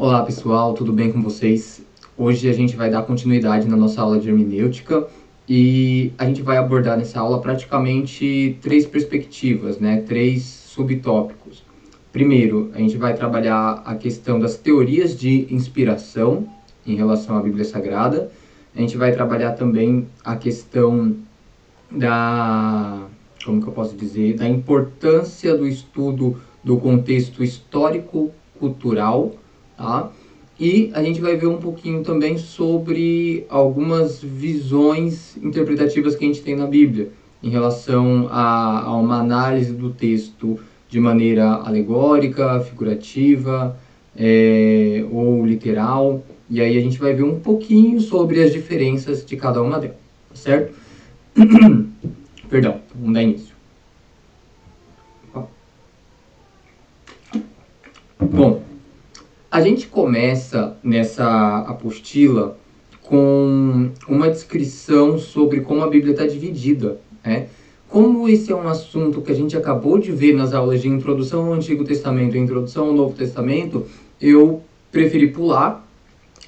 Olá pessoal, tudo bem com vocês? Hoje a gente vai dar continuidade na nossa aula de hermenêutica e a gente vai abordar nessa aula praticamente três perspectivas, né? Três subtópicos. Primeiro, a gente vai trabalhar a questão das teorias de inspiração em relação à Bíblia Sagrada. A gente vai trabalhar também a questão como que eu posso dizer, da importância do estudo do contexto histórico-cultural, tá? E a gente vai ver um pouquinho também sobre algumas visões interpretativas que a gente tem na Bíblia, em relação a uma análise do texto de maneira alegórica, figurativa, ou literal. E aí a gente vai ver um pouquinho sobre as diferenças de cada uma delas, certo? Perdão, vamos dar início. Bom, a gente começa nessa apostila com uma descrição sobre como a Bíblia está dividida, né? Como esse é um assunto que a gente acabou de ver nas aulas de introdução ao Antigo Testamento e introdução ao Novo Testamento, eu preferi pular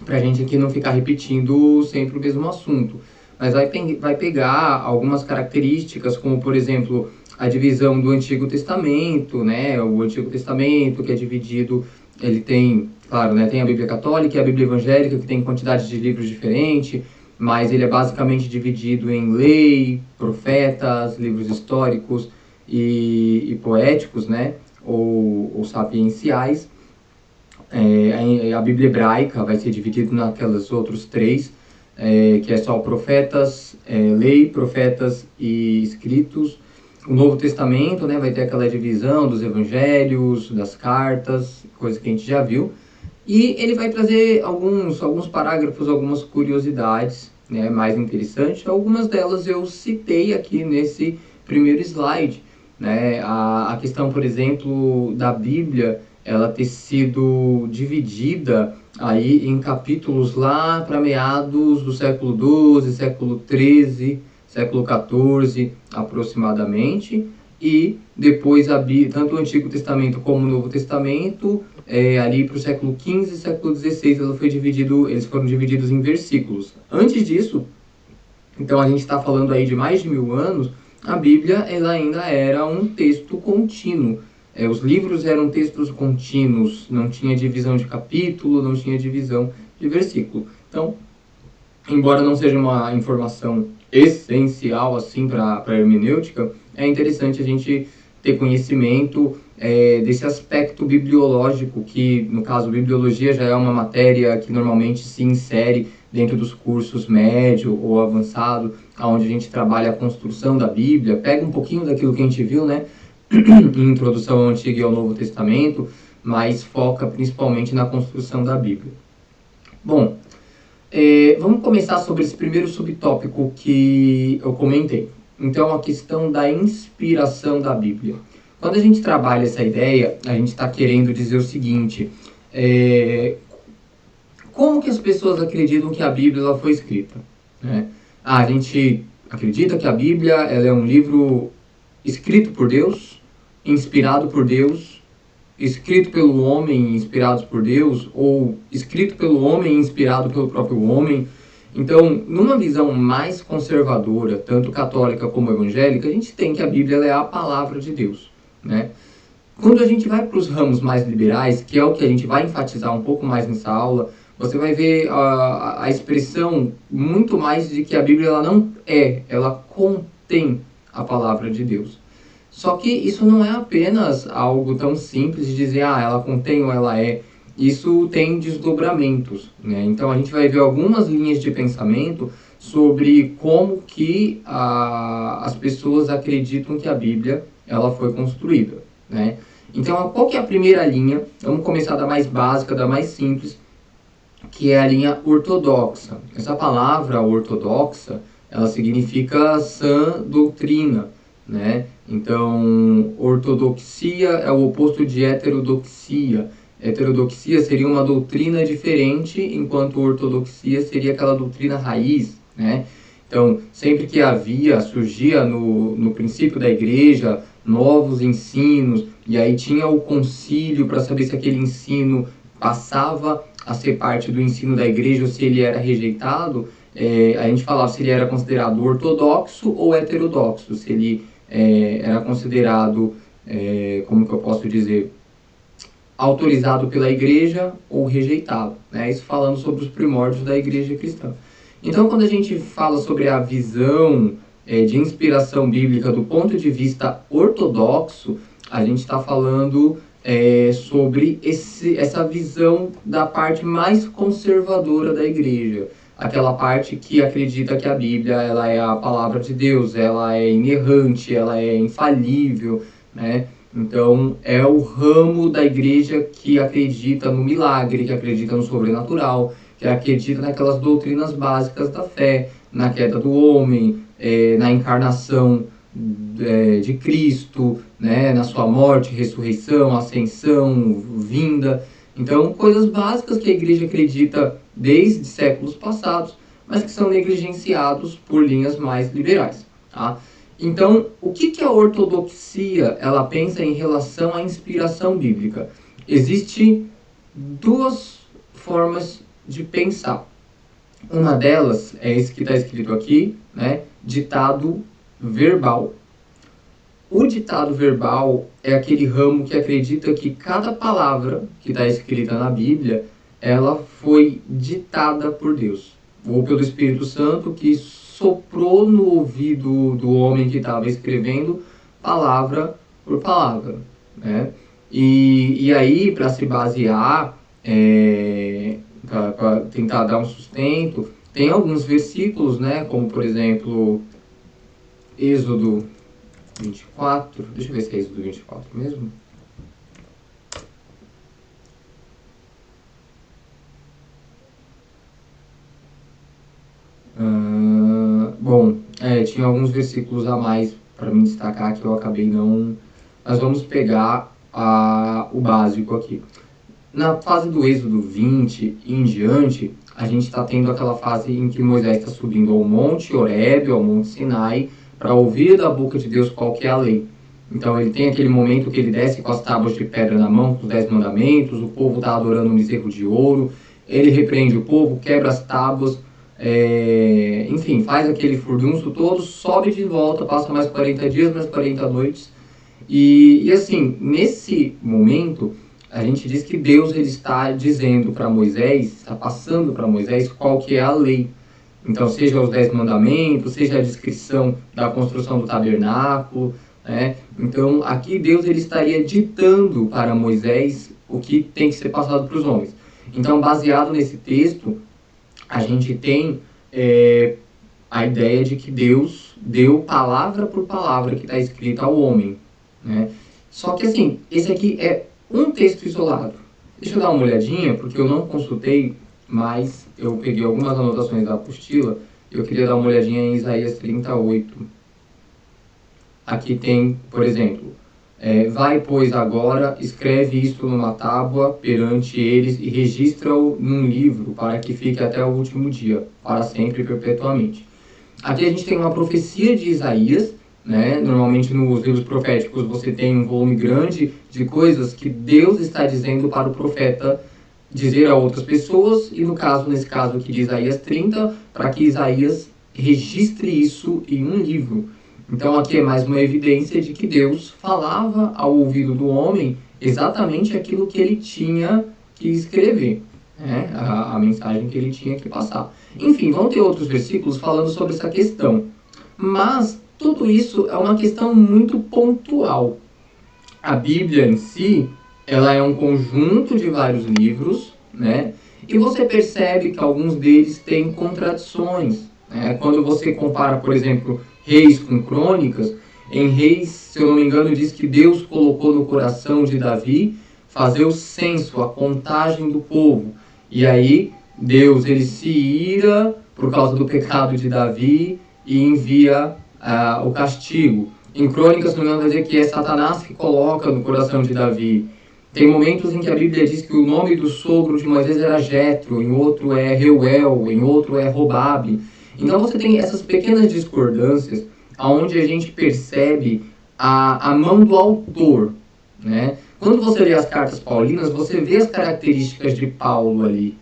para a gente aqui não ficar repetindo sempre o mesmo assunto. Mas vai pegar algumas características, como por exemplo a divisão do Antigo Testamento, né? O Antigo Testamento que é dividido, ele tem, claro, né? Tem a Bíblia Católica e a Bíblia Evangélica, que tem quantidade de livros diferentes, mas ele é basicamente dividido em lei, profetas, livros históricos e poéticos, né? Ou sapienciais. A Bíblia hebraica vai ser dividida naquelas outros três, que é só profetas, lei, profetas e escritos. O Novo Testamento, né, vai ter aquela divisão dos evangelhos, das cartas, coisa que a gente já viu. E ele vai trazer alguns parágrafos, algumas curiosidades, né, mais interessantes. Algumas delas eu citei aqui nesse primeiro slide, né? A questão, por exemplo, da Bíblia, ela ter sido dividida aí em capítulos lá para meados do século XII, século XIII, século XIV aproximadamente, e depois tanto o Antigo Testamento como o Novo Testamento, ali para o século XV e século XVI, eles foram divididos em versículos. Antes disso, então a gente está falando aí de mais de 1000 anos, a Bíblia ela ainda era um texto contínuo. Os livros eram textos contínuos, não tinha divisão de capítulo, não tinha divisão de versículo. Então, embora não seja uma informação essencial assim para a hermenêutica, é interessante a gente ter conhecimento desse aspecto bibliológico, que no caso bibliologia já é uma matéria que normalmente se insere dentro dos cursos médio ou avançado, onde a gente trabalha a construção da Bíblia, pega um pouquinho daquilo que a gente viu, né, em introdução ao Antigo e ao Novo Testamento, mas foca principalmente na construção da Bíblia. Bom, vamos começar sobre esse primeiro subtópico que eu comentei. Então, a questão da inspiração da Bíblia. Quando a gente trabalha essa ideia, a gente está querendo dizer o seguinte: como que as pessoas acreditam que a Bíblia ela foi escrita? Né? A gente acredita que a Bíblia ela é um livro escrito por Deus, inspirado por Deus, escrito pelo homem, inspirado por Deus, ou escrito pelo homem, inspirado pelo próprio homem. Então, numa visão mais conservadora, tanto católica como evangélica, a gente tem que a Bíblia é a palavra de Deus, né? Quando a gente vai para os ramos mais liberais, que é o que a gente vai enfatizar um pouco mais nessa aula, você vai ver a expressão muito mais de que a Bíblia ela contém a palavra de Deus. Só que isso não é apenas algo tão simples de dizer, ela contém ou ela é. Isso tem desdobramentos, né? Então a gente vai ver algumas linhas de pensamento sobre como que as pessoas acreditam que a Bíblia ela foi construída, né? Então qual que é a primeira linha? Vamos começar da mais básica, da mais simples, que é a linha ortodoxa. Essa palavra ortodoxa, ela significa sã doutrina, né? Então, ortodoxia é o oposto de heterodoxia. Heterodoxia seria uma doutrina diferente, enquanto ortodoxia seria aquela doutrina raiz, né? Então, sempre que surgia no princípio da igreja, novos ensinos, e aí tinha o concílio para saber se aquele ensino passava a ser parte do ensino da igreja ou se ele era rejeitado, a gente falava se ele era considerado ortodoxo ou heterodoxo, se ele era considerado, como que eu posso dizer, autorizado pela igreja ou rejeitado, né? Isso falando sobre os primórdios da igreja cristã. Então, quando a gente fala sobre a visão de inspiração bíblica do ponto de vista ortodoxo, a gente está falando sobre essa visão da parte mais conservadora da igreja, aquela parte que acredita que a Bíblia ela é a palavra de Deus, ela é inerrante, ela é infalível, né? Então, é o ramo da igreja que acredita no milagre, que acredita no sobrenatural, que acredita naquelas doutrinas básicas da fé, na queda do homem, na encarnação de Cristo, né, na sua morte, ressurreição, ascensão, vinda. Então, coisas básicas que a igreja acredita desde séculos passados, mas que são negligenciados por linhas mais liberais, tá? Então, o que a ortodoxia ela pensa em relação à inspiração bíblica? Existem duas formas de pensar. Uma delas é esse que está escrito aqui, né? Ditado verbal. O ditado verbal é aquele ramo que acredita que cada palavra que está escrita na Bíblia, ela foi ditada por Deus, ou pelo Espírito Santo, que soprou no ouvido do homem que estava escrevendo, palavra por palavra, né? E aí, para se basear, para tentar dar um sustento, tem alguns versículos, né? Como, por exemplo, Êxodo 24. Deixa eu ver se é Êxodo 24 mesmo. Bom, tinha alguns versículos a mais para me destacar que eu acabei não... Mas vamos pegar o básico aqui. Na fase do Êxodo 20 em diante, a gente está tendo aquela fase em que Moisés está subindo ao Monte Horebe, ao Monte Sinai, para ouvir da boca de Deus qual que é a lei. Então ele tem aquele momento que ele desce com as tábuas de pedra na mão, com os 10 mandamentos, o povo está adorando um bezerro de ouro, ele repreende o povo, quebra as tábuas, enfim, faz aquele furdunço todo, sobe de volta, passa mais 40 dias, mais 40 noites. E assim, nesse momento, a gente diz que Deus ele está dizendo para Moisés, está passando para Moisés qual que é a lei. Então, seja os 10 mandamentos, seja a descrição da construção do tabernáculo, né? Então, aqui Deus ele estaria ditando para Moisés o que tem que ser passado para os homens. Então, baseado nesse texto, a gente tem a ideia de que Deus deu palavra por palavra que está escrita ao homem, né? Só que assim, esse aqui é um texto isolado. Deixa eu dar uma olhadinha, porque eu não consultei, mas eu peguei algumas anotações da apostila. Eu queria dar uma olhadinha em Isaías 38. Aqui tem, por exemplo, vai, pois, agora, escreve isto numa tábua perante eles e registra-o num livro, para que fique até o último dia, para sempre e perpetuamente. Aqui a gente tem uma profecia de Isaías, né? Normalmente nos livros proféticos você tem um volume grande de coisas que Deus está dizendo para o profeta dizer a outras pessoas, e nesse caso aqui de Isaías 30, para que Isaías registre isso em um livro. Então aqui é mais uma evidência de que Deus falava ao ouvido do homem exatamente aquilo que ele tinha que escrever, né? A mensagem que ele tinha que passar. Enfim, vão ter outros versículos falando sobre essa questão. Mas tudo isso é uma questão muito pontual. A Bíblia em si, ela é um conjunto de vários livros, né? E você percebe que alguns deles têm contradições, né? Quando você compara, por exemplo, Reis com Crônicas, em Reis, se eu não me engano, diz que Deus colocou no coração de Davi fazer o censo, a contagem do povo. E aí, Deus ele se ira por causa do pecado de Davi e envia o castigo. Em Crônicas, se não me engano, vai dizer que é Satanás que coloca no coração de Davi. Tem momentos em que a Bíblia diz que o nome do sogro de Moisés era Jetro, em outro é Reuel, em outro é Robabe. Então você tem essas pequenas discordâncias onde a gente percebe a mão do autor, né? Quando você lê as cartas paulinas, você vê as características de Paulo ali.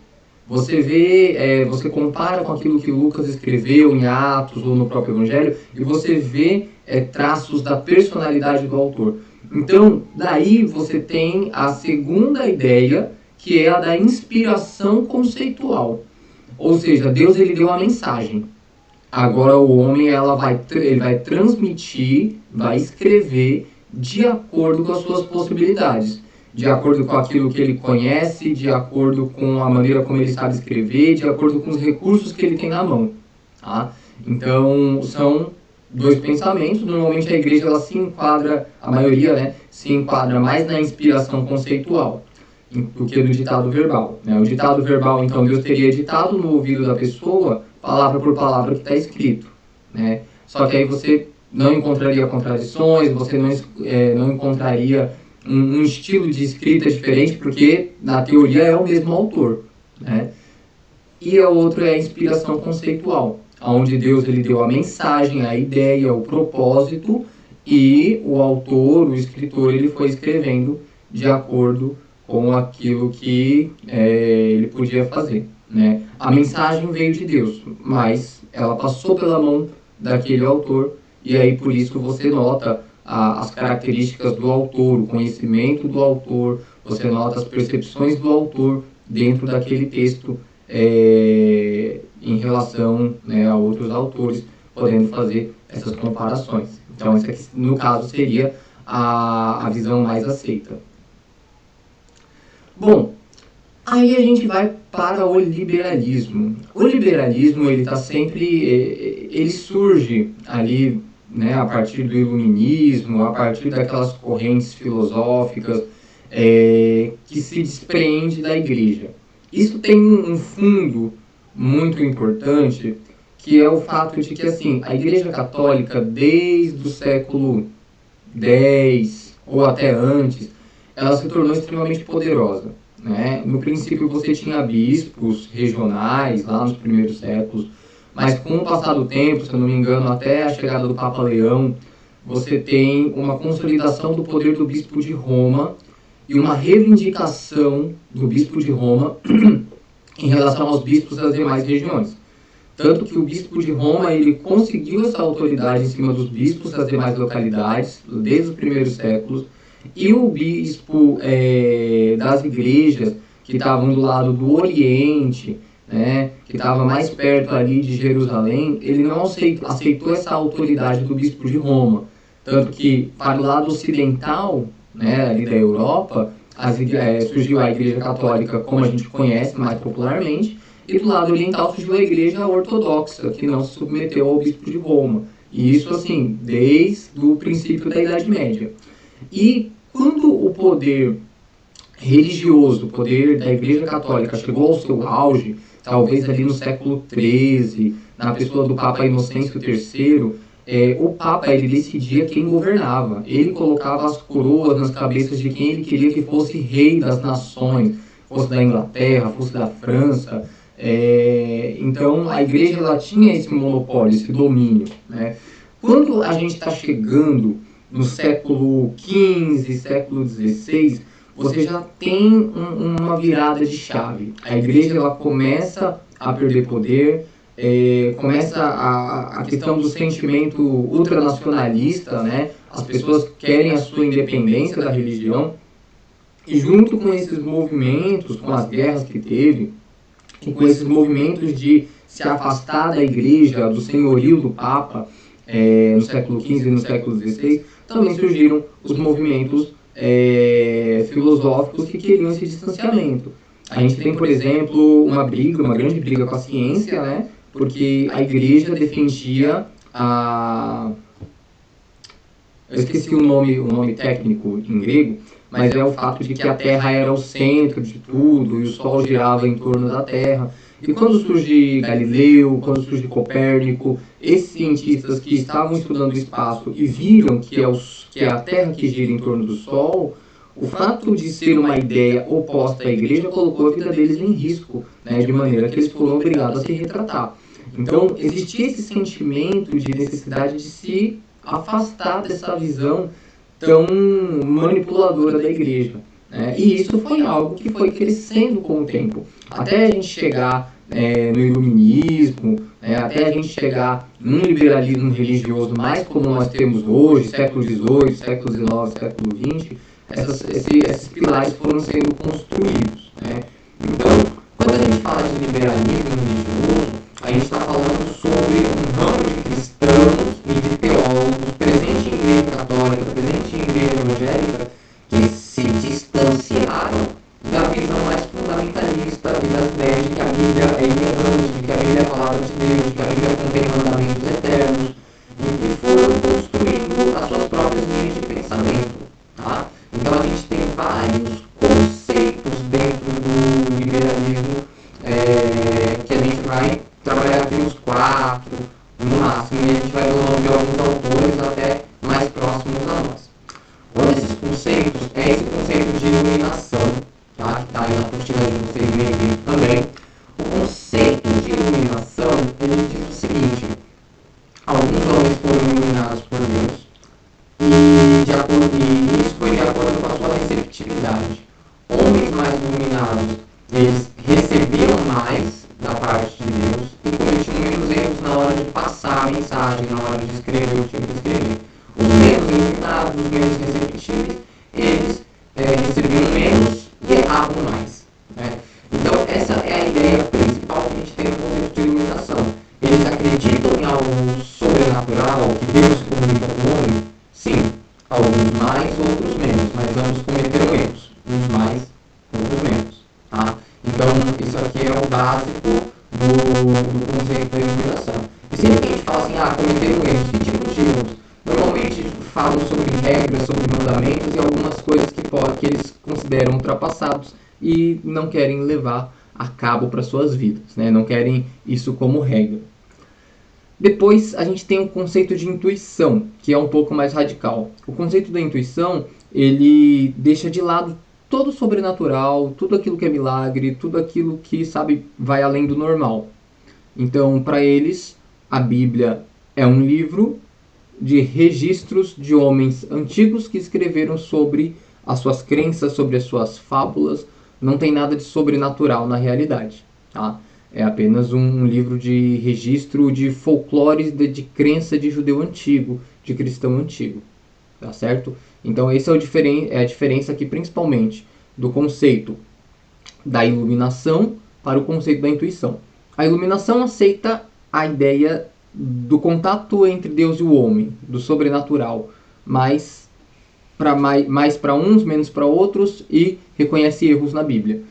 Você vê, você compara com aquilo que Lucas escreveu em Atos ou no próprio Evangelho, e você vê traços da personalidade do autor. Então, daí você tem a segunda ideia, que é a da inspiração conceitual. Ou seja, Deus ele deu a mensagem. Agora o homem ele vai transmitir, vai escrever de acordo com as suas possibilidades, de acordo com aquilo que ele conhece, de acordo com a maneira como ele sabe escrever, de acordo com os recursos que ele tem na mão. Tá? Então são dois pensamentos. Normalmente a igreja ela se enquadra, a maioria, né, se enquadra mais na inspiração conceitual do que no ditado verbal. Né? O ditado verbal, então, Deus teria ditado no ouvido da pessoa, palavra por palavra, que está escrito. Né? Só que aí você não encontraria contradições, você não encontraria um estilo de escrita diferente, porque na teoria é o mesmo autor. Né? E a outra é a inspiração conceitual, onde Deus ele deu a mensagem, a ideia, o propósito, e o autor, o escritor, ele foi escrevendo de acordo com aquilo que ele podia fazer. Né? A mensagem veio de Deus, mas ela passou pela mão daquele autor, e aí por isso você nota as características do autor, o conhecimento do autor, você nota as percepções do autor dentro daquele texto em relação, né, a outros autores, podendo fazer essas comparações. Então, essa aqui, no caso, seria a visão mais aceita. Bom, aí a gente vai para o liberalismo. O liberalismo, ele está sempre, ele surge ali, né, a partir do iluminismo, a partir daquelas correntes filosóficas que se desprende da igreja. Isso tem um fundo muito importante, que é o fato de que, assim, a Igreja Católica, desde o século X ou até antes, ela se tornou extremamente poderosa. Né? No princípio você tinha bispos regionais, lá nos primeiros séculos, mas com o passar do tempo, se eu não me engano, até a chegada do Papa Leão, você tem uma consolidação do poder do bispo de Roma e uma reivindicação do bispo de Roma em relação aos bispos das demais regiões. Tanto que o bispo de Roma ele conseguiu essa autoridade em cima dos bispos das demais localidades, desde os primeiros séculos, e o bispo das igrejas que estavam do lado do Oriente, né, que estava mais perto ali de Jerusalém, ele não aceitou essa autoridade do bispo de Roma. Tanto que para o lado ocidental, né, ali da Europa, surgiu a Igreja Católica como a gente conhece mais popularmente, e do lado oriental surgiu a Igreja Ortodoxa, que não se submeteu ao bispo de Roma. E isso, assim, desde o princípio da Idade Média. E quando o poder religioso, o poder da Igreja Católica chegou ao seu auge, talvez ali no século XIII, na pessoa do Papa Inocêncio III, o Papa ele decidia quem governava. Ele colocava as coroas nas cabeças de quem ele queria que fosse rei das nações, fosse da Inglaterra, fosse da França. Então a igreja ela tinha esse monopólio, esse domínio. Né? Quando a gente está chegando no século XV, século XVI, você já tem uma virada de chave. A igreja ela começa a perder poder, começa a questão do sentimento ultranacionalista, né? As pessoas querem a sua independência da religião, e junto com esses movimentos, com as guerras que teve, e com esses movimentos de se afastar da igreja, do senhorio do Papa, no século XV e no século XVI, também surgiram os movimentos filosóficos que queriam esse distanciamento. A gente tem, por exemplo, uma grande briga com a ciência, né? Porque a igreja defendia eu esqueci o nome técnico em grego, mas é o fato de que a Terra era o centro de tudo e o Sol girava em torno da Terra. E quando surge Galileu, quando surge Copérnico, esses cientistas que estavam estudando o espaço e viram que é a Terra que gira em torno do Sol, o fato de ser uma ideia oposta à igreja colocou a vida deles em risco, né, de maneira que eles foram obrigados a se retratar. Então, existia esse sentimento de necessidade de se afastar dessa visão tão manipuladora da igreja. E isso foi algo que foi crescendo com o tempo, até a gente chegar no iluminismo, até a gente chegar num liberalismo religioso mais como nós temos hoje, século XVIII, século XIX, século XX, esses pilares foram sendo construídos. Então, quando a gente fala de liberalismo religioso, a gente está falando sobre um ramo de cristãos e de teólogos presente em igreja católica, presente em igreja evangélica, que se distanciaram da visão mais fundamentalista e das ideias de que a Bíblia é inerrante, de que a Bíblia é a palavra de Deus, de que a Bíblia contém mandamentos eternos, e foram construindo as suas próprias linhas de pensamento. Tá? Então a gente tem vários conceitos dentro do liberalismo que a gente vai trabalhar aqui uns 4, no máximo, e a gente vai ver o nome de alguns autores até mais próximos a nós. Um desses conceitos é esse conceito de iluminação, tá? Que está aí na apostila de vocês verem também. O conceito de iluminação, ele diz o seguinte: alguns homens foram iluminados por Deus, e isso foi de acordo com a sua receptividade. Homens mais iluminados, eles recebiam mais da parte de Deus e cometiam menos erros na hora de passar a mensagem, na hora de escrever o que tinha que escrever. Os menos iluminados, os menos receptíveis, eles recebiam menos e erravam mais. Então, essa é a ideia principal que a gente tem no conceito de iluminação. Eles acreditam em algo sobrenatural, que Deus se comunica com o homem? Sim. Alguns mais, outros menos, mas ambos cometeram erros. Uns mais, outros menos. Tá? Então, isso aqui é o básico do conceito da iluminação. E sempre que a gente fala assim, cometeram erros, que tipo de erros? Normalmente falam sobre regras, sobre mandamentos e algumas coisas que eles consideram ultrapassados e não querem levar a cabo para suas vidas, né? Não querem isso como regra. Depois a gente tem o conceito de intuição, que é um pouco mais radical. O conceito da intuição, ele deixa de lado todo o sobrenatural, tudo aquilo que é milagre, tudo aquilo que, vai além do normal. Então, para eles, a Bíblia é um livro de registros de homens antigos que escreveram sobre as suas crenças, sobre as suas fábulas. Não tem nada de sobrenatural na realidade, tá? É apenas um livro de registro de folclores de crença de judeu antigo, de cristão antigo, tá certo? Então esse é a diferença aqui principalmente do conceito da iluminação para o conceito da intuição. A iluminação aceita a ideia do contato entre Deus e o homem, do sobrenatural, mais para uns, menos para outros, e reconhece erros na Bíblia.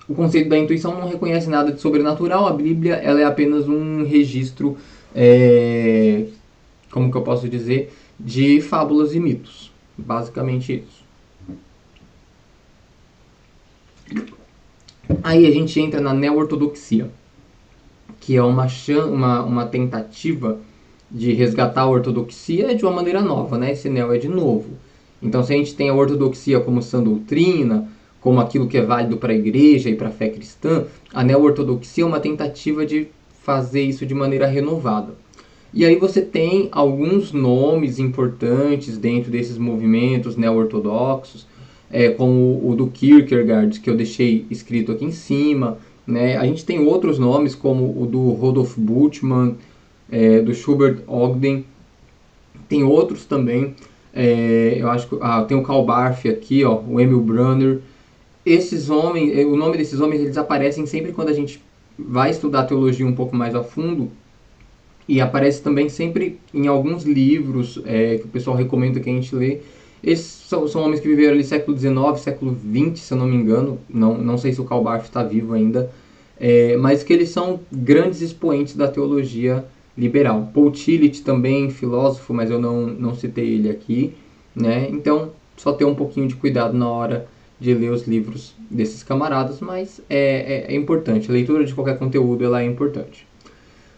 O conceito da intuição não reconhece nada de sobrenatural, a Bíblia ela é apenas um registro, como que eu posso dizer, de fábulas e mitos. Basicamente isso. Aí a gente entra na neo-ortodoxia, que é uma tentativa de resgatar a ortodoxia de uma maneira nova, né? Esse neo é de novo. Então, se a gente tem a ortodoxia como sã doutrina, como aquilo que é válido para a igreja e para a fé cristã, a neo-ortodoxia é uma tentativa de fazer isso de maneira renovada. E aí você tem alguns nomes importantes dentro desses movimentos neo-ortodoxos, como o do Kierkegaard, que eu deixei escrito aqui em cima, né? A gente tem outros nomes, como o do Rudolf Bultmann, do Schubert Ogden, tem outros também, eu acho que tem o Karl Barth aqui, o Emil Brunner. Esses homens, o nome desses homens, eles aparecem sempre quando a gente vai estudar teologia um pouco mais a fundo, e aparece também sempre em alguns livros que o pessoal recomenda que a gente lê. Esses são homens que viveram ali século XIX, século XX, se eu não me engano. Não sei se o Karl Barth está vivo ainda, mas que eles são grandes expoentes da teologia liberal. Paul Tillich também, filósofo, mas eu não citei ele aqui, né? Então, só ter um pouquinho de cuidado na hora de ler os livros desses camaradas, mas é importante. A leitura de qualquer conteúdo ela é importante.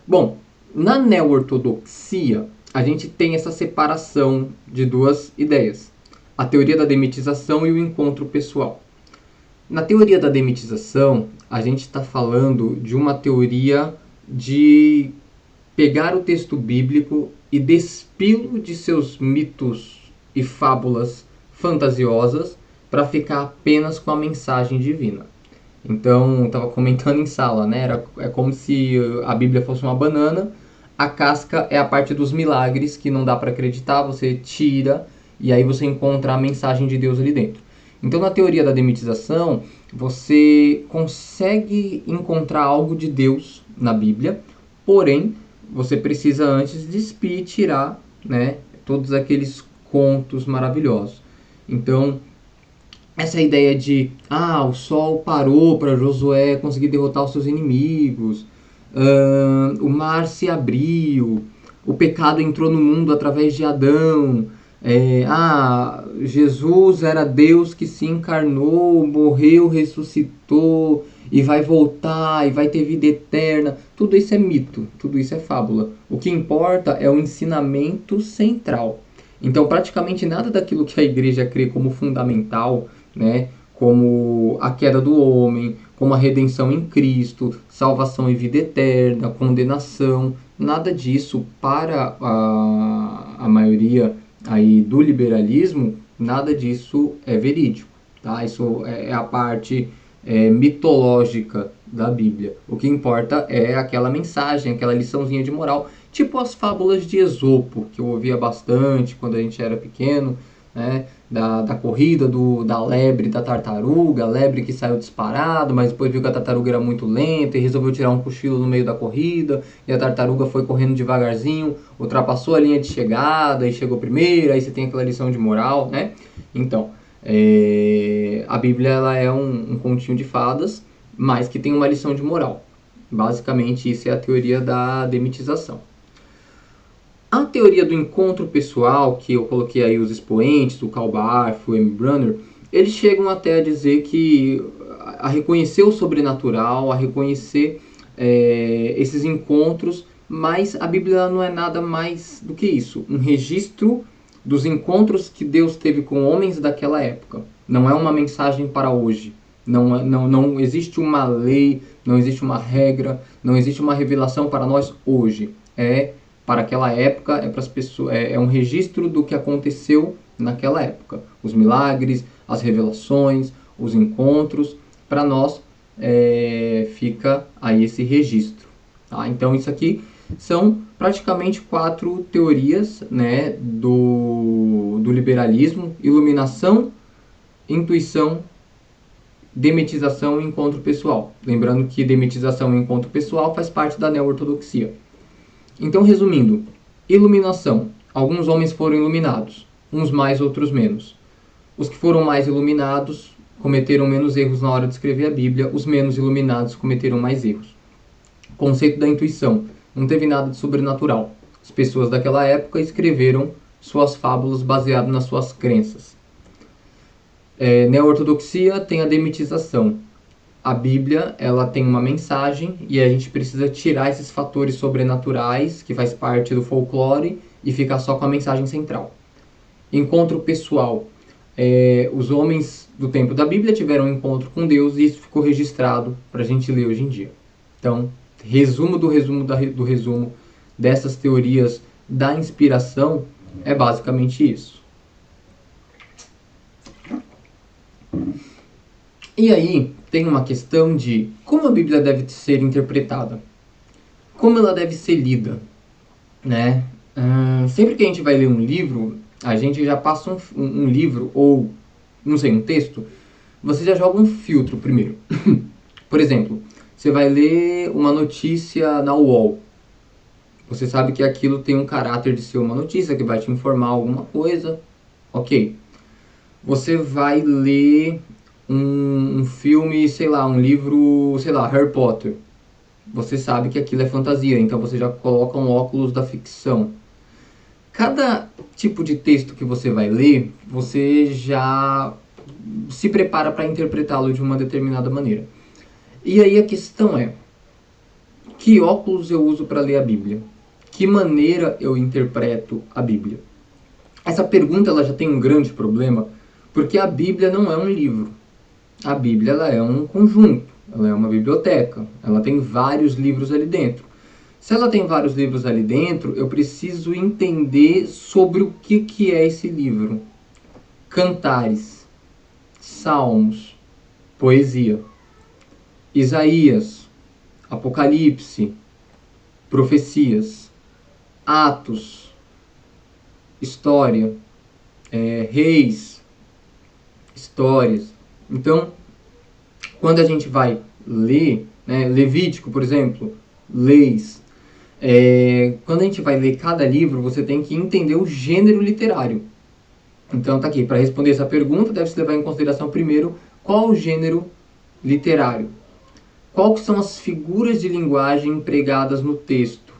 Bom, na neo-ortodoxia, a gente tem essa separação de duas ideias: a teoria da demitização e o encontro pessoal. Na teoria da demitização, a gente está falando de uma teoria de pegar o texto bíblico e despi-lo de seus mitos e fábulas fantasiosas para ficar apenas com a mensagem divina. Então, estava comentando em sala, né? É como se a Bíblia fosse uma banana, a casca é a parte dos milagres que não dá para acreditar, você tira e aí você encontra a mensagem de Deus ali dentro. Então, na teoria da demitização, você consegue encontrar algo de Deus na Bíblia, porém, você precisa antes despir e tirar, né, todos aqueles contos maravilhosos. Então, essa ideia de o sol parou para Josué conseguir derrotar os seus inimigos, o mar se abriu, o pecado entrou no mundo através de Adão, Jesus era Deus que se encarnou, morreu, ressuscitou e vai voltar e vai ter vida eterna. Tudo isso é mito, tudo isso é fábula. O que importa é o ensinamento central. Então, praticamente nada daquilo que a igreja crê como fundamental, né, como a queda do homem, como a redenção em Cristo, salvação e vida eterna, condenação, nada disso para a maioria aí do liberalismo, nada disso é verídico, tá? Isso é a parte mitológica da Bíblia. O que importa é aquela mensagem, aquela liçãozinha de moral, tipo as fábulas de Esopo, que eu ouvia bastante quando a gente era pequeno, né? Da corrida da lebre e da tartaruga, a lebre que saiu disparado, mas depois viu que a tartaruga era muito lenta e resolveu tirar um cochilo no meio da corrida, e a tartaruga foi correndo devagarzinho, ultrapassou a linha de chegada e chegou primeiro, aí você tem aquela lição de moral, né? Então, a Bíblia ela é um continho de fadas, mas que tem uma lição de moral. Basicamente, isso é a teoria da demitização. A teoria do encontro pessoal, que eu coloquei aí os expoentes, o Karl Barth, o M. Brunner, eles chegam até a dizer que a reconhecer o sobrenatural, a reconhecer esses encontros, mas a Bíblia não é nada mais do que isso, um registro dos encontros que Deus teve com homens daquela época. Não é uma mensagem para hoje. Não existe uma lei, não existe uma regra, não existe uma revelação para nós hoje. Para aquela época, para as pessoas, é um registro do que aconteceu naquela época. Os milagres, as revelações, os encontros. Para nós, fica aí esse registro. Tá? Então, isso aqui são praticamente 4 teorias, né, do liberalismo: iluminação, intuição, demitização e encontro pessoal. Lembrando que demitização e encontro pessoal faz parte da neo-ortodoxia. Então, resumindo, iluminação. Alguns homens foram iluminados, uns mais, outros menos. Os que foram mais iluminados cometeram menos erros na hora de escrever a Bíblia, os menos iluminados cometeram mais erros. Conceito da intuição. Não teve nada de sobrenatural. As pessoas daquela época escreveram suas fábulas baseadas nas suas crenças. Neo-ortodoxia tem a demitização. A Bíblia ela tem uma mensagem e a gente precisa tirar esses fatores sobrenaturais, que faz parte do folclore, e ficar só com a mensagem central. Encontro pessoal. Os homens do tempo da Bíblia tiveram um encontro com Deus e isso ficou registrado para a gente ler hoje em dia. Então, resumo do resumo dessas teorias da inspiração é basicamente isso. E aí, tem uma questão de como a Bíblia deve ser interpretada, como ela deve ser lida, né? Sempre que a gente vai ler um livro, a gente já passa um livro ou, não sei, um texto, você já joga um filtro primeiro. Por exemplo, você vai ler uma notícia na UOL. Você sabe que aquilo tem um caráter de ser uma notícia que vai te informar alguma coisa. Ok. Você vai ler um filme, sei lá, um livro, sei lá, Harry Potter. Você sabe que aquilo é fantasia, então você já coloca um óculos da ficção. Cada tipo de texto que você vai ler, você já se prepara para interpretá-lo de uma determinada maneira. E aí a questão é, que óculos eu uso para ler a Bíblia? Que maneira eu interpreto a Bíblia? Essa pergunta ela já tem um grande problema, porque a Bíblia não é um livro. A Bíblia ela é um conjunto, ela é uma biblioteca, ela tem vários livros ali dentro. Se ela tem vários livros ali dentro, eu preciso entender sobre o que é esse livro. Cantares, Salmos, poesia. Isaías, Apocalipse, profecias. Atos, história. Reis, histórias. Então, quando a gente vai ler, né, Levítico, por exemplo, leis, quando a gente vai ler cada livro, você tem que entender o gênero literário. Então tá aqui, para responder essa pergunta, deve-se levar em consideração primeiro qual o gênero literário. Qual que são as figuras de linguagem empregadas no texto?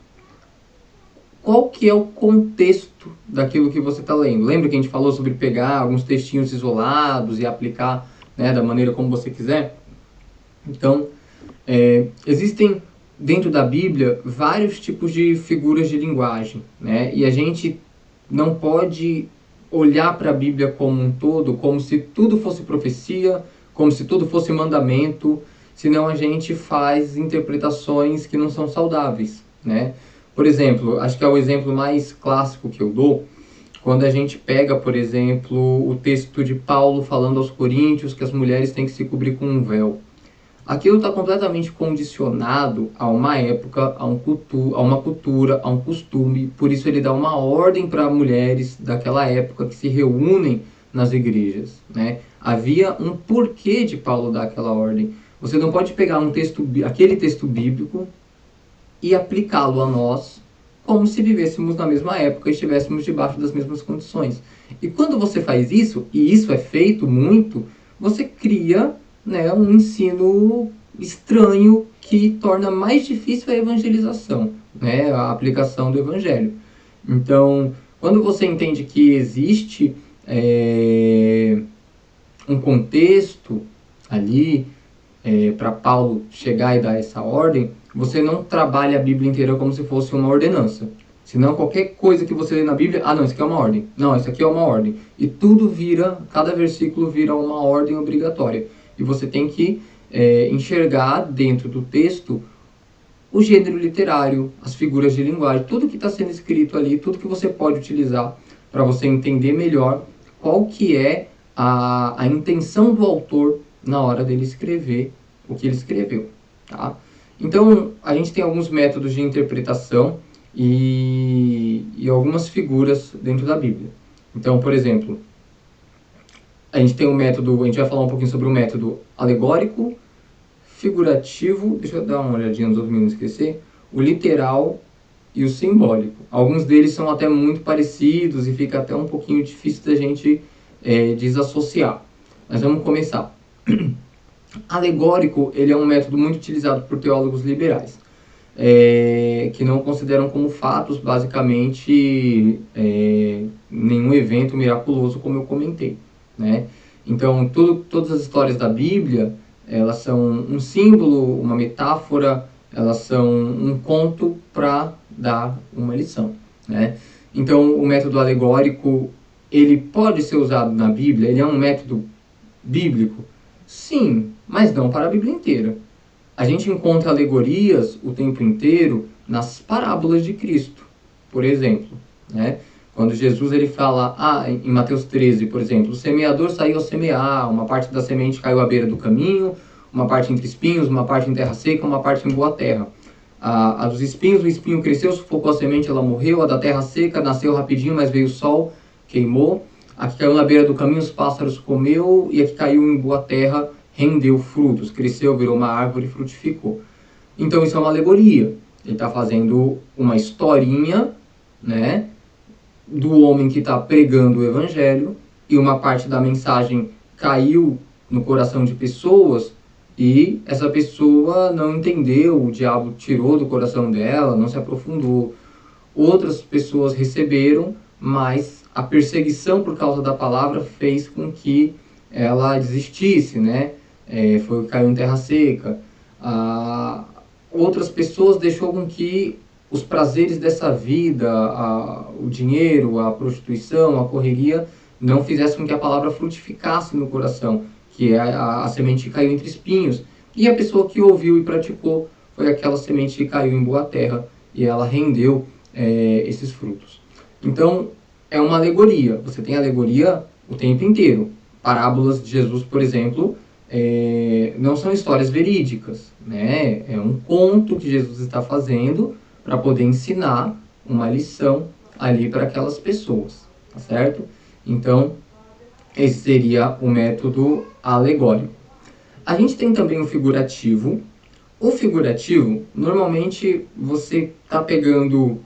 Qual que é o contexto daquilo que você está lendo? Lembra que a gente falou sobre pegar alguns textinhos isolados e aplicar, né, da maneira como você quiser? Então, existem dentro da Bíblia vários tipos de figuras de linguagem, né? E a gente não pode olhar para a Bíblia como um todo, como se tudo fosse profecia, como se tudo fosse mandamento, senão a gente faz interpretações que não são saudáveis, né? Por exemplo, acho que é o exemplo mais clássico que eu dou, quando a gente pega, por exemplo, o texto de Paulo falando aos Coríntios que as mulheres têm que se cobrir com um véu. Aquilo está completamente condicionado a uma época, a uma cultura, a um costume. Por isso ele dá uma ordem para mulheres daquela época que se reúnem nas igrejas, né? Havia um porquê de Paulo dar aquela ordem. Você não pode pegar aquele texto bíblico e aplicá-lo a nós como se vivêssemos na mesma época e estivéssemos debaixo das mesmas condições. E quando você faz isso, e isso é feito muito, você cria, né, um ensino estranho que torna mais difícil a evangelização, né, a aplicação do evangelho. Então, quando você entende que existe um contexto ali para Paulo chegar e dar essa ordem, você não trabalha a Bíblia inteira como se fosse uma ordenança. Senão qualquer coisa que você lê na Bíblia, não, isso aqui é uma ordem. Não, isso aqui é uma ordem. E tudo vira, cada versículo vira uma ordem obrigatória. E você tem que enxergar dentro do texto o gênero literário, as figuras de linguagem, tudo que está sendo escrito ali, tudo que você pode utilizar para você entender melhor qual que é a intenção do autor na hora dele escrever o que ele escreveu, tá? Então, a gente tem alguns métodos de interpretação e algumas figuras dentro da Bíblia. Então, por exemplo, a gente tem um método, a gente vai falar um pouquinho sobre o método alegórico, figurativo, deixa eu dar uma olhadinha nos outros meninos esquecer, o literal e o simbólico. Alguns deles são até muito parecidos e fica até um pouquinho difícil da gente desassociar. Mas vamos começar. Alegórico, ele é um método muito utilizado por teólogos liberais, que não consideram como fatos, basicamente, nenhum evento miraculoso, como eu comentei, né? Então, todas as histórias da Bíblia, elas são um símbolo, uma metáfora, elas são um conto para dar uma lição, né? Então, o método alegórico, ele pode ser usado na Bíblia, ele é um método bíblico? Sim, mas não para a Bíblia inteira. A gente encontra alegorias o tempo inteiro nas parábolas de Cristo, por exemplo, né? Quando Jesus ele fala, em Mateus 13, por exemplo, o semeador saiu a semear, uma parte da semente caiu à beira do caminho, uma parte entre espinhos, uma parte em terra seca, uma parte em boa terra. A dos espinhos, o espinho cresceu, sufocou a semente, ela morreu. A da terra seca nasceu rapidinho, mas veio o sol, queimou. A que caiu na beira do caminho, os pássaros comeu, e a que caiu em boa terra rendeu frutos, cresceu, virou uma árvore e frutificou. Então isso é uma alegoria. Ele está fazendo uma historinha, né, do homem que está pregando o evangelho, e uma parte da mensagem caiu no coração de pessoas, e essa pessoa não entendeu, o diabo tirou do coração dela, não se aprofundou. Outras pessoas receberam, mas a perseguição por causa da palavra fez com que ela desistisse, né? Caiu em terra seca. Outras pessoas deixou com que os prazeres dessa vida, o dinheiro, a prostituição, a correria, não fizessem com que a palavra frutificasse no coração, que é a semente que caiu entre espinhos. E a pessoa que ouviu e praticou foi aquela semente que caiu em boa terra e ela rendeu esses frutos. Então, é uma alegoria. Você tem alegoria o tempo inteiro. Parábolas de Jesus, por exemplo, não são histórias verídicas, né? É um conto que Jesus está fazendo para poder ensinar uma lição ali para aquelas pessoas, tá certo? Então, esse seria o método alegórico. A gente tem também o figurativo. O figurativo, normalmente você está pegando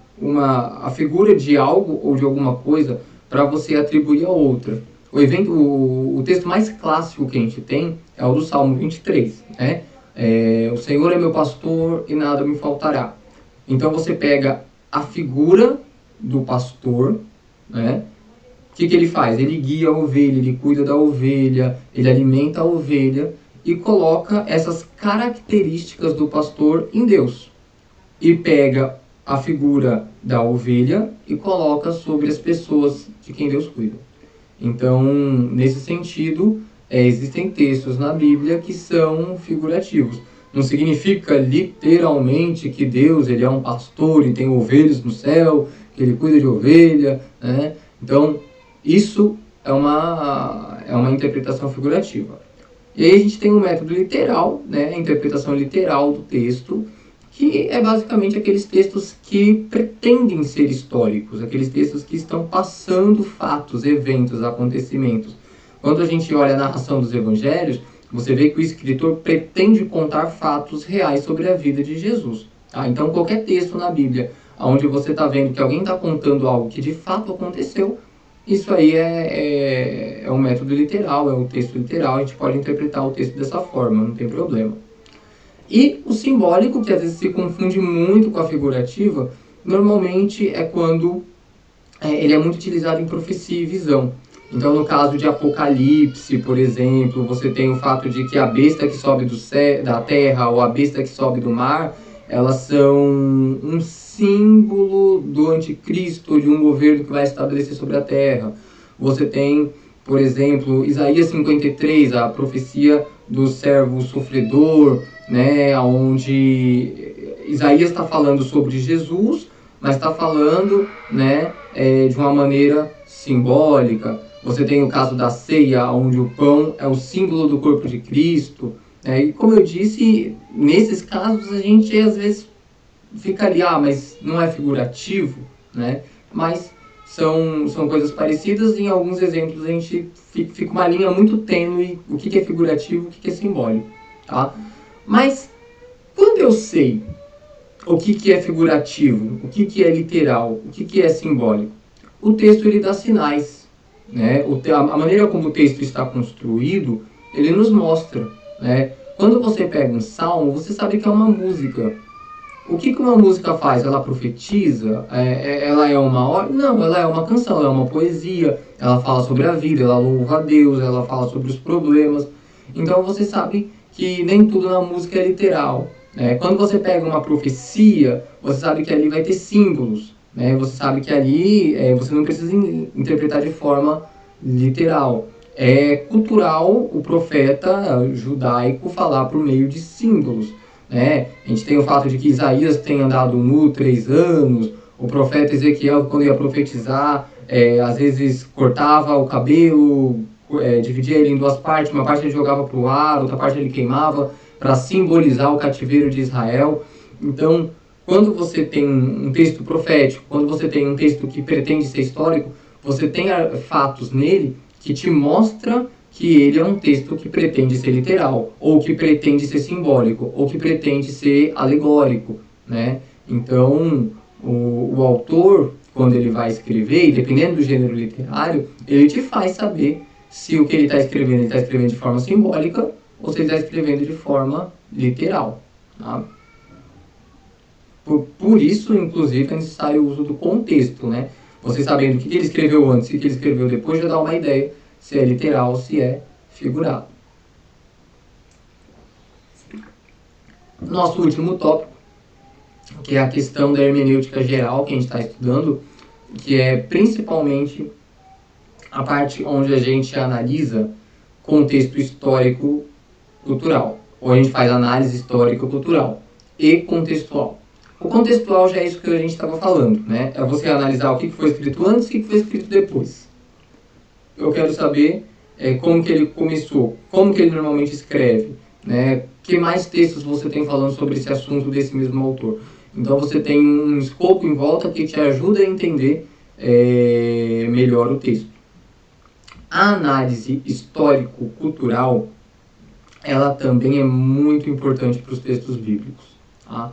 a figura de algo ou de alguma coisa para você atribuir a outra. O texto mais clássico que a gente tem é o do Salmo 23, né? O Senhor é meu pastor e nada me faltará. Então você pega a figura do pastor, né? O que ele faz? Ele guia a ovelha, ele cuida da ovelha, ele alimenta a ovelha e coloca essas características do pastor em Deus. E pega a figura da ovelha e coloca sobre as pessoas de quem Deus cuida. Então, nesse sentido, existem textos na Bíblia que são figurativos. Não significa literalmente que Deus ele é um pastor e tem ovelhas no céu, que ele cuida de ovelha, né? Então, isso é uma interpretação figurativa. E aí a gente tem um método literal, né? A interpretação literal do texto, que é basicamente aqueles textos que pretendem ser históricos, aqueles textos que estão passando fatos, eventos, acontecimentos. Quando a gente olha a narração dos evangelhos, você vê que o escritor pretende contar fatos reais sobre a vida de Jesus. Tá? Então, qualquer texto na Bíblia onde você está vendo que alguém está contando algo que de fato aconteceu, isso aí é um método literal, é um texto literal, a gente pode interpretar o texto dessa forma, não tem problema. E o simbólico, que às vezes se confunde muito com a figurativa, normalmente é quando ele é muito utilizado em profecia e visão. Então, no caso de Apocalipse, por exemplo, você tem o fato de que a besta que sobe da terra ou a besta que sobe do mar, elas são um símbolo do anticristo, de um governo que vai estabelecer sobre a terra. Você tem, por exemplo, Isaías 53, a profecia do servo sofredor, né, onde Isaías está falando sobre Jesus, mas está falando, né, de uma maneira simbólica. Você tem o caso da ceia, onde o pão é o símbolo do corpo de Cristo. E como eu disse, nesses casos a gente às vezes fica ali, mas não é figurativo, né? Mas são coisas parecidas e em alguns exemplos a gente fica uma linha muito tênue, o que é figurativo, o que é simbólico, tá? Mas quando eu sei o que é figurativo, o que é literal, o que é simbólico, o texto ele dá sinais, né? A maneira como o texto está construído, ele nos mostra, né? Quando você pega um salmo, você sabe que é uma música. O que uma música faz? Ela profetiza? Ela é uma ordem? Não, ela é uma canção, ela é uma poesia, ela fala sobre a vida, ela louva a Deus, ela fala sobre os problemas. Então você sabe que nem tudo na música é literal. Quando você pega uma profecia, você sabe que ali vai ter símbolos. Você sabe que ali você não precisa interpretar de forma literal. É cultural o profeta judaico falar por meio de símbolos. A gente tem o fato de que Isaías tem andado nu 3 anos, o profeta Ezequiel, quando ia profetizar, às vezes cortava o cabelo, dividia ele em 2 partes, uma parte ele jogava para o ar, outra parte ele queimava, para simbolizar o cativeiro de Israel. Então, quando você tem um texto profético, quando você tem um texto que pretende ser histórico, você tem fatos nele que te mostra que ele é um texto que pretende ser literal, ou que pretende ser simbólico, ou que pretende ser alegórico, né? Então, o autor, quando ele vai escrever, e dependendo do gênero literário, ele te faz saber se o que ele está escrevendo de forma simbólica, ou se ele está escrevendo de forma literal, tá? Por isso, inclusive, é necessário o uso do contexto, né? Você sabendo o que ele escreveu antes e o que ele escreveu depois, já dá uma ideia se é literal ou se é figurado. Nosso último tópico, que é a questão da hermenêutica geral que a gente está estudando, que é principalmente a parte onde a gente analisa contexto histórico-cultural, ou a gente faz análise histórico-cultural e contextual. O contextual já é isso que a gente estava falando, né? É você analisar o que foi escrito antes e o que foi escrito depois. eu quero saber como que ele começou, como que ele normalmente escreve, né? Que mais textos você tem falando sobre esse assunto desse mesmo autor? Então você tem um escopo em volta que te ajuda a entender melhor o texto. A análise histórico-cultural, ela também é muito importante para os textos bíblicos, tá?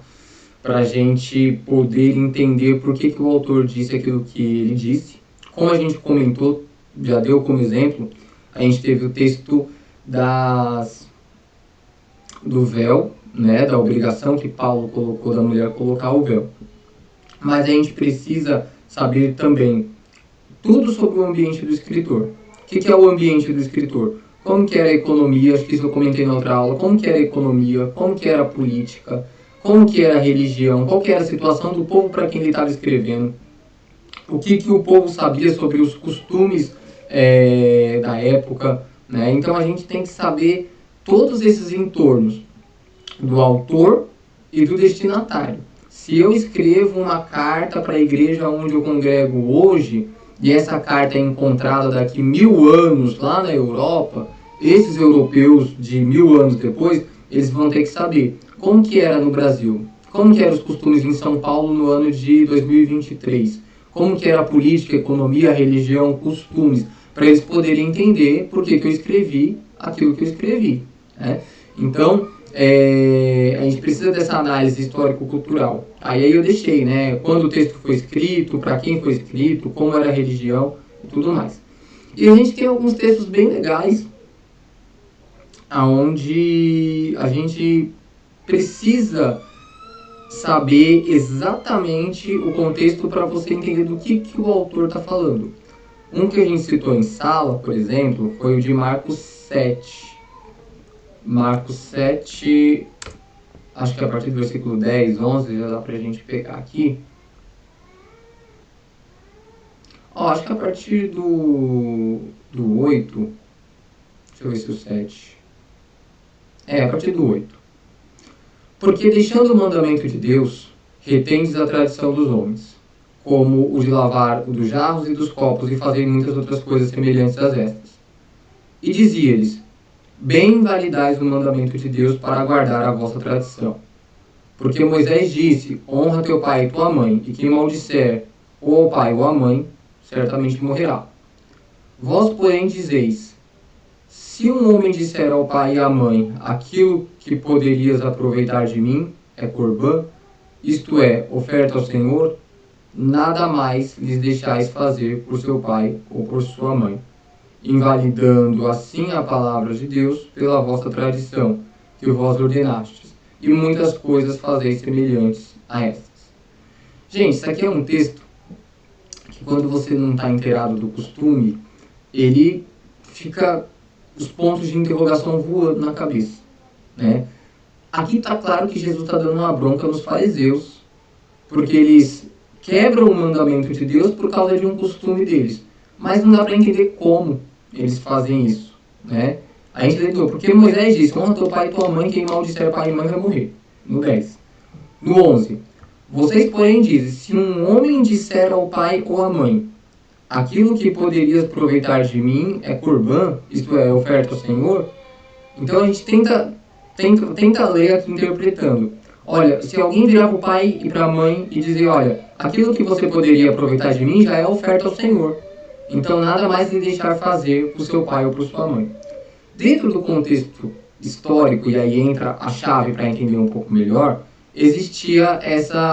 Para a gente poder entender por que o autor disse aquilo que ele disse. Como a gente comentou, já deu como exemplo, a gente teve o texto do véu, né, da obrigação que Paulo colocou da mulher colocar o véu. Mas a gente precisa saber também tudo sobre o ambiente do escritor. O que é o ambiente do escritor? Como que era a economia, acho que isso eu comentei na outra aula, como que era a economia, como que era a política, como que era a religião, qual que era a situação do povo para quem ele estava escrevendo, o que o povo sabia sobre os costumes da época, né? Então a gente tem que saber todos esses entornos do autor e do destinatário. Se eu escrevo uma carta para a igreja onde eu congrego hoje, e essa carta é encontrada daqui 1000 anos lá na Europa, esses europeus de 1000 anos depois, eles vão ter que saber como que era no Brasil, como que eram os costumes em São Paulo no ano de 2023, como que era a política, a economia, a religião, costumes, para eles poderem entender por que eu escrevi aquilo que eu escrevi, né? Então, a gente precisa dessa análise histórico-cultural. Aí eu deixei, né, quando o texto foi escrito, para quem foi escrito, como era a religião e tudo mais. E a gente tem alguns textos bem legais, onde a gente precisa saber exatamente o contexto para você entender do que o autor está falando. Um que a gente citou em sala, por exemplo, foi o de Marcos 7. Marcos 7, acho que a partir do versículo 10, 11, já dá pra gente pegar aqui. Acho que a partir do 8, deixa eu ver se o 7. A partir do 8. Porque deixando o mandamento de Deus, retendes a tradição dos homens, como o de lavar o dos jarros e dos copos e fazer muitas outras coisas semelhantes às estas. E dizia-lhes, bem validais o mandamento de Deus para guardar a vossa tradição. Porque Moisés disse, honra teu pai e tua mãe, e quem maldisser ou ao pai ou à mãe, certamente morrerá. Vós, porém, dizeis, se um homem disser ao pai e à mãe, aquilo que poderias aproveitar de mim é corbã, isto é, oferta ao Senhor, nada mais lhes deixais fazer por seu pai ou por sua mãe, invalidando assim a palavra de Deus pela vossa tradição, que vós ordenastes, e muitas coisas fazeis semelhantes a estas. Gente, isso aqui é um texto que quando você não está inteirado do costume, ele fica os pontos de interrogação voando na cabeça, né? Aqui está claro que Jesus está dando uma bronca nos fariseus, porque eles quebram o mandamento de Deus por causa de um costume deles, mas não dá para entender como eles fazem isso, né? A gente entendeu, porque Moisés disse, honra teu pai e tua mãe, quem maldisser pai e mãe vai morrer. No 10. No 11. Vocês, porém, dizem, se um homem disser ao pai ou à mãe, aquilo que poderias aproveitar de mim é corbã, isto é, oferta ao Senhor, então a gente tenta ler aqui interpretando. Olha, se alguém virar para o pai e para a mãe e dizer, olha, aquilo que você poderia aproveitar de mim já é oferta ao Senhor. Então nada mais lhe deixar fazer para o seu pai ou para sua mãe. Dentro do contexto histórico, e aí entra a chave para entender um pouco melhor, existia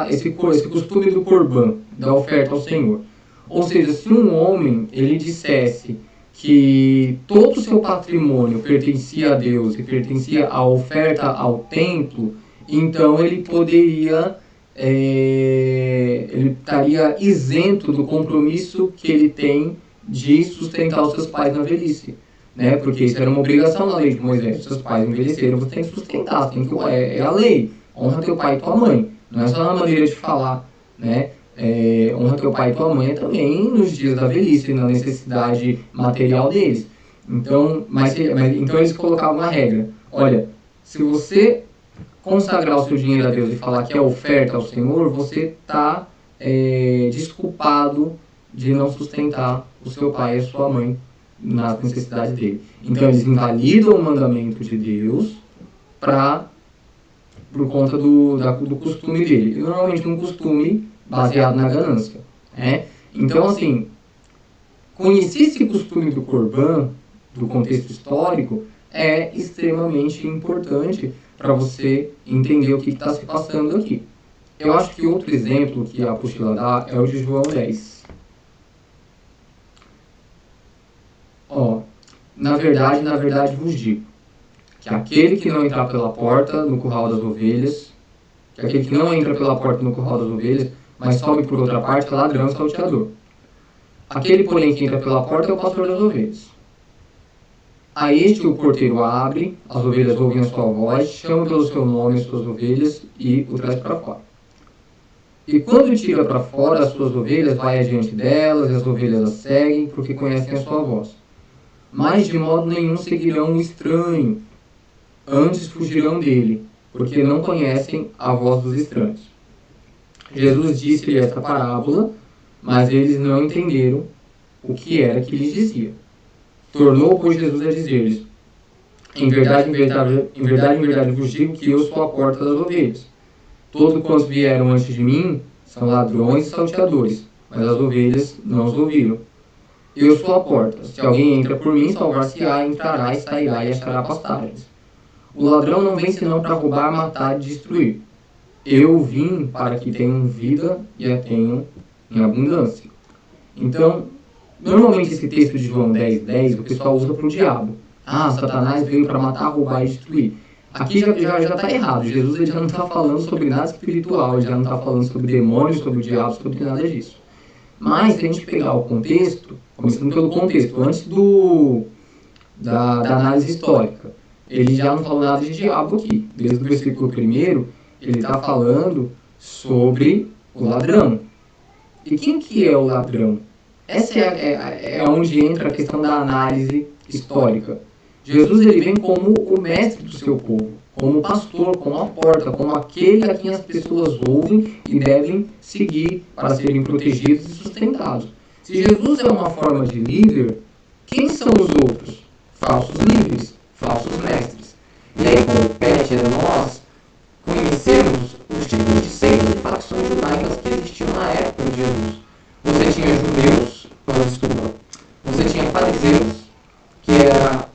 esse costume do corbã, da oferta ao Senhor. Ou seja, se um homem ele dissesse que todo o seu patrimônio pertencia a Deus e pertencia à oferta ao templo, então ele poderia, ele estaria isento do compromisso que ele tem de sustentar os seus pais na velhice, né? Porque isso era uma obrigação na lei de Moisés. Seus pais envelheceram, você tem que sustentar, é a lei. Honra teu pai e tua mãe. Não é só na maneira de falar, né? Honra teu pai e tua mãe também nos dias da velhice, na necessidade material deles. Então, então eles colocavam uma regra. Olha, se você consagrar o seu dinheiro a Deus e falar que é oferta ao Senhor, você está desculpado de não sustentar o seu pai e a sua mãe nas necessidades dele. Então eles invalidam o mandamento de Deus por conta do costume dele. E normalmente um costume baseado na ganância. Né? Então, assim, conhecer esse costume do Corban, do contexto histórico, é extremamente importante para você entender o que está se passando aqui. Eu acho que outro exemplo que a apostila dá é o de João 10. Na verdade vos digo, que aquele que não entrar pela porta no curral das ovelhas, que aquele que não entra pela porta no curral das ovelhas, mas sobe por outra parte, é ladrão e salteador. Aquele, porém, que entra pela porta é o pastor das ovelhas. A este o porteiro abre, as ovelhas ouvem a sua voz, chama pelo seu nome as suas ovelhas e o traz para fora. E quando o tira para fora as suas ovelhas, vai adiante delas, e as ovelhas as seguem, porque conhecem a sua voz. Mas de modo nenhum seguirão o estranho, antes fugirão dele, porque não conhecem a voz dos estranhos. Jesus disse-lhe esta parábola, mas eles não entenderam o que era que lhes dizia. Tornou, pois, Jesus a dizer-lhes: em verdade, vos digo que eu sou a porta das ovelhas. Todos quantos vieram antes de mim são ladrões e salteadores, mas as ovelhas não os ouviram. Eu sou a porta. Se alguém entra por mim, salvar-se-á, entrará e sairá e achará pastagens. O ladrão não vem senão para roubar, matar e destruir. Eu vim para que tenham vida e a tenham em abundância. Então, normalmente esse texto de João 10:10 o pessoal usa para o diabo. Satanás veio para matar, roubar e destruir. Aqui já está errado. Jesus ele já não está falando sobre nada espiritual, ele já não está falando sobre demônios, sobre o diabo, sobre nada disso. Mas, se a gente pegar o contexto, começando pelo contexto, antes da análise histórica, ele já não falou nada de diabo aqui. Desde o versículo 1, ele está falando sobre o ladrão. E quem que é o ladrão? Essa é onde entra a questão da análise histórica. Jesus ele vem como o mestre do seu povo, como o pastor, como a porta, como aquele a quem as pessoas ouvem e devem seguir para serem protegidos e sustentados. Se Jesus é uma forma de líder, quem são os outros? Falsos líderes, falsos mestres. E aí compete a nós conhecermos os tipos de seitas e facções judaicas que existiam na época de Jesus. Você tinha judeus, você tinha fariseus, que era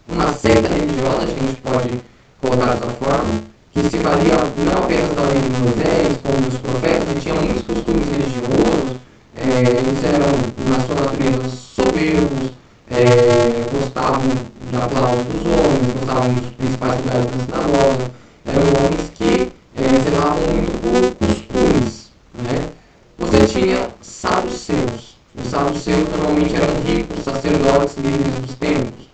uma seita religiosa, que a gente pode colocar dessa forma, que se valia não apenas da lei de Moisés, como dos profetas, e tinham muitos costumes religiosos, eles eram, na sua natureza, soberbos, gostavam de aplausos dos homens, gostavam dos principais lugares da sinagoga, eram homens que zelavam muito por costumes. Né? Você tinha saduceus. Os saduceus normalmente eram ricos, sacerdotes, líderes dos templos.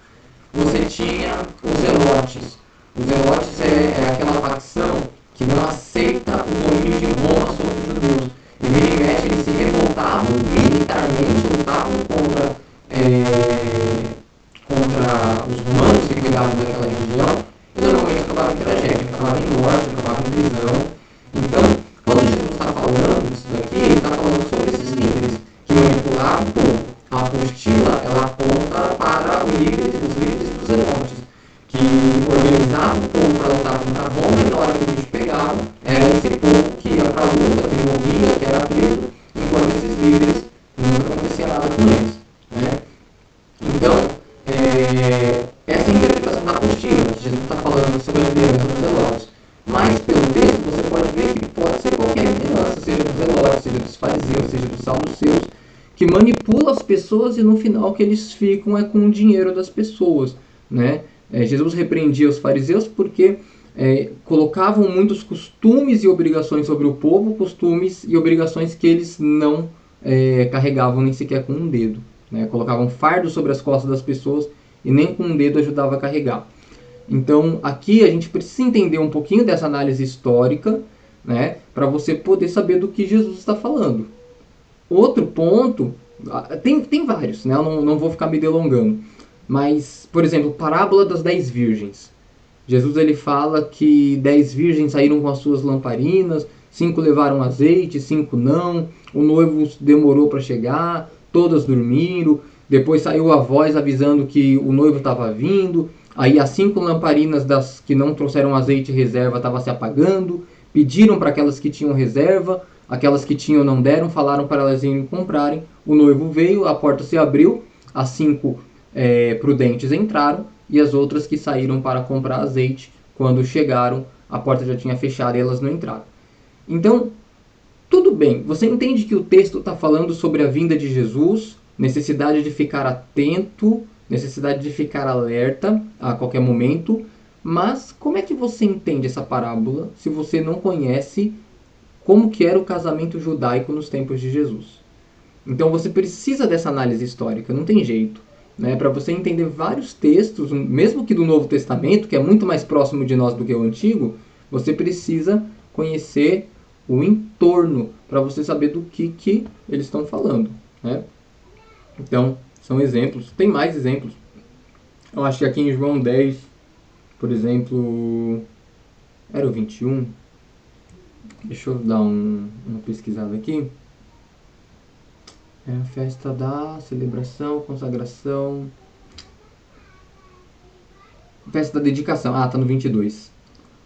Você tinha os zelotes. Os zelotes é aquela facção que não aceita o domínio de Roma sobre os judeus. E vira e mexe, eles se revoltavam militarmente, lutavam contra os romanos que cuidavam daquela região, e normalmente acabavam em tragédia, acabavam em morte, acabavam em prisão. Então, quando Jesus está falando isso daqui, ele está falando sobre esses líderes que manipulavam o povo. A apostila, ela aponta para os líderes dos zelotes, que organizavam o povo para lutar contra Roma, e na hora que eles pegavam, era esse povo que ia para a luta, que morria, que era preso, enquanto esses líderes nunca acontecia nada com eles. Né? Então, essa é a interpretação da apostila, que Jesus está falando sobre a liderança dos zelotes. Mas, pelo texto, você pode ver que pode ser qualquer liderança, seja dos zelotes, seja dos fariseus, seja dos saduceus, que manipula as pessoas e no final que eles ficam é com o dinheiro das pessoas. Né? Jesus repreendia os fariseus porque colocavam muitos costumes e obrigações sobre o povo, costumes e obrigações que eles não carregavam nem sequer com um dedo. Né? Colocavam fardo sobre as costas das pessoas e nem com um dedo ajudava a carregar. Então, aqui a gente precisa entender um pouquinho dessa análise histórica, né, para você poder saber do que Jesus está falando. Outro ponto, tem vários, né, eu não vou ficar me delongando, mas, por exemplo, parábola das 10 virgens. Jesus ele fala que 10 virgens saíram com as suas lamparinas, 5 levaram azeite, 5 não, o noivo demorou para chegar, todas dormiram. Depois saiu a voz avisando que o noivo estava vindo. Aí as 5 lamparinas das que não trouxeram azeite e reserva estavam se apagando. Pediram para aquelas que tinham reserva. Aquelas que tinham não deram, falaram para elas irem comprarem. O noivo veio, a porta se abriu. As 5 prudentes entraram. E as outras que saíram para comprar azeite, quando chegaram, a porta já tinha fechado e elas não entraram. Então, tudo bem. Você entende que o texto está falando sobre a vinda de Jesus, necessidade de ficar atento, necessidade de ficar alerta a qualquer momento. Mas como é que você entende essa parábola se você não conhece como que era o casamento judaico nos tempos de Jesus? Então você precisa dessa análise histórica, não tem jeito. Né? Para você entender vários textos, mesmo que do Novo Testamento, que é muito mais próximo de nós do que o Antigo, você precisa conhecer o entorno para você saber do que eles estão falando. Né? Então, são exemplos. Tem mais exemplos. Eu acho que aqui em João 10, por exemplo, era o 21. Deixa eu dar uma pesquisada aqui. É a festa da celebração, consagração. Festa da dedicação. Ah, tá no 22.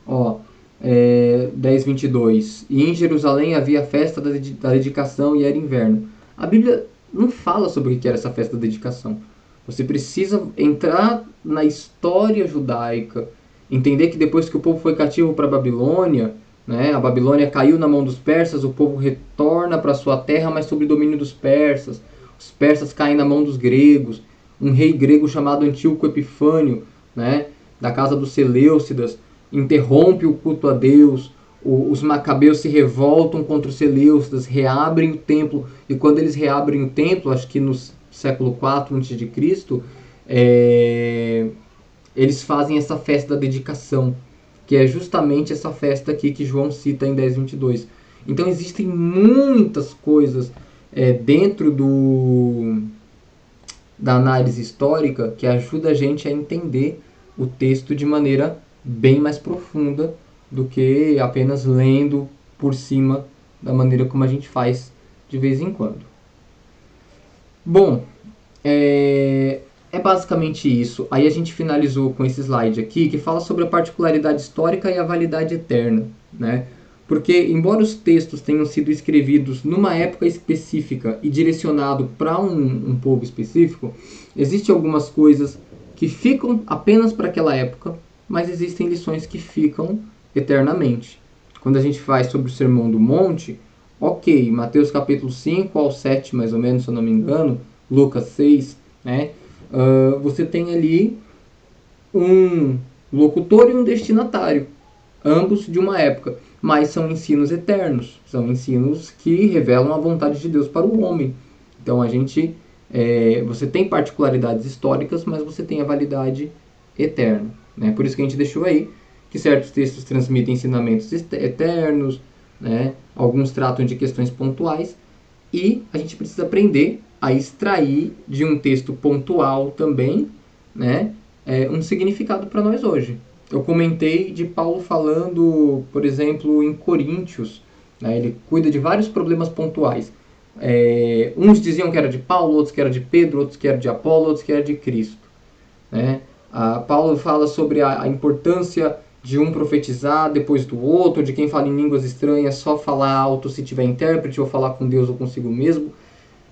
Ó, 10:22. E em Jerusalém havia a festa da dedicação e era inverno. A Bíblia não fala sobre o que era essa festa da dedicação. Você precisa entrar na história judaica, entender que depois que o povo foi cativo para a Babilônia, né, a Babilônia caiu na mão dos persas, o povo retorna para sua terra, mas sob domínio dos persas. Os persas caem na mão dos gregos. Um rei grego chamado Antíoco Epifânio, né, da casa dos Seleucidas, interrompe o culto a Deus. Os macabeus se revoltam contra os Seleucidas, reabrem o templo. E quando eles reabrem o templo, acho que no século IV a.C., eles fazem essa festa da dedicação, que é justamente essa festa aqui que João cita em 10:22. Então existem muitas coisas dentro da análise histórica que ajuda a gente a entender o texto de maneira bem mais profunda do que apenas lendo por cima da maneira como a gente faz de vez em quando. Bom, é basicamente isso. Aí a gente finalizou com esse slide aqui, que fala sobre a particularidade histórica e a validade eterna, né? Porque, embora os textos tenham sido escrevidos numa época específica e direcionado para um povo específico, existem algumas coisas que ficam apenas para aquela época, mas existem lições que ficam eternamente. Quando a gente faz sobre o Sermão do Monte, ok, Mateus capítulo 5 ao 7, mais ou menos, se eu não me engano, Lucas 6, né? Você tem ali um locutor e um destinatário, ambos de uma época, mas são ensinos eternos, são ensinos que revelam a vontade de Deus para o homem. Então você tem particularidades históricas, mas você tem a validade eterna, né? Por isso que a gente deixou aí que certos textos transmitem ensinamentos eternos, né? Alguns tratam de questões pontuais, e a gente precisa aprender a extrair de um texto pontual também, né, um significado para nós hoje. Eu comentei de Paulo falando, por exemplo, em Coríntios, né, ele cuida de vários problemas pontuais. Uns diziam que era de Paulo, outros que era de Pedro, outros que era de Apolo, outros que era de Cristo. Né? Paulo fala sobre a importância de um profetizar depois do outro, de quem fala em línguas estranhas só falar alto se tiver intérprete, ou falar com Deus ou consigo mesmo.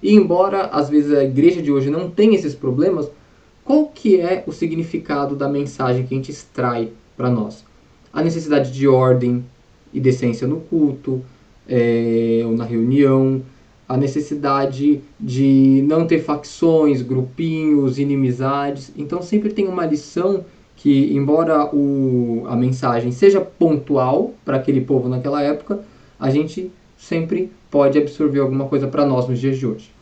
E embora às vezes a igreja de hoje não tenha esses problemas, qual que é o significado da mensagem que a gente extrai para nós? A necessidade de ordem e decência no culto, ou na reunião, a necessidade de não ter facções, grupinhos, inimizades. Então sempre tem uma lição que, embora a mensagem seja pontual para aquele povo naquela época, a gente sempre pode absorver alguma coisa para nós nos dias de hoje.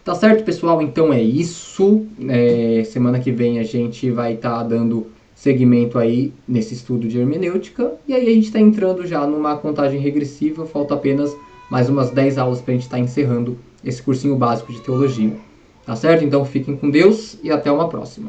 Tá certo, pessoal? Então é isso. Semana que vem a gente vai estar dando seguimento aí nesse estudo de hermenêutica. E aí a gente está entrando já numa contagem regressiva. Falta apenas mais umas 10 aulas para a gente estar encerrando esse cursinho básico de teologia. Tá certo? Então fiquem com Deus e até uma próxima.